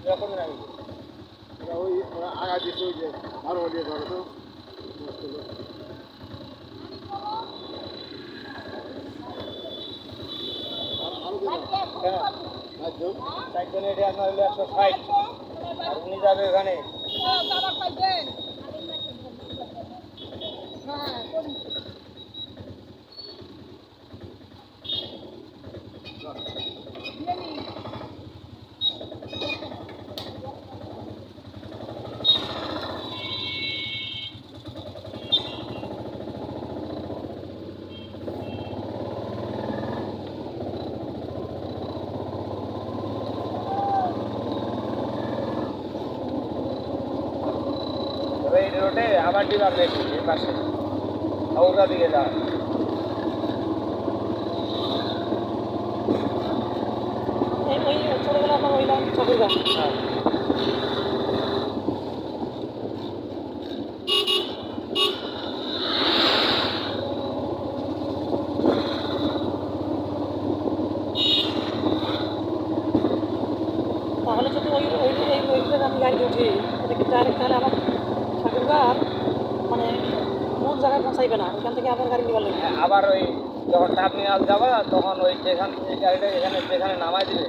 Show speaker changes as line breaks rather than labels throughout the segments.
এরকম লাগে
ওই আগা দিচ্ছে ওই যে আরো দিয়ে ধরো তো
সাইকেল এটা আপনার হলো 160 আর উনি যাবে ওখানে এই রোডে আবার ডিবার বেশি এই পাশে ওটা দিকে যাওয়া
ওই ছোটবেলা আপনার ওই লাইন ঠাকুরগাঁ
হ্যাঁ
তাহলে যদি ওই ওই এই ওইটার আমি গাড়িতে উঠি এটা কি ডাইরেক্ট তাহলে আমার ঠাকুরগাঁ মানে মূল জায়গায় পৌঁছাইবে না ওখান থেকে আবার গাড়ি নিবার লাগবে
আবার ওই যখন টার্মিনাল যাবা তখন ওই যেখান এই গাড়িটা এখানে যেখানে নামাই দিবে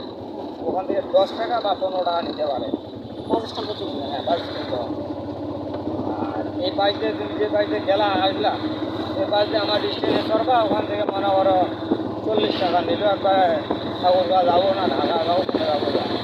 ওখান থেকে 10 টাকা বা 15 টাকা নিতে পারে
বাস স্ট্যান্ড পর্যন্ত
হ্যাঁ বাস স্ট্যান্ড। আর এই বাইকে তুমি যে বাইকে গেলা আসলা এই বাইকে আমার স্টেশনে চড়বা ওখান থেকে মনে করো 40 টাকা নিল একবার ঠাকুরগাঁ যাবো না ঢাকা যাবো কোথায় যাবো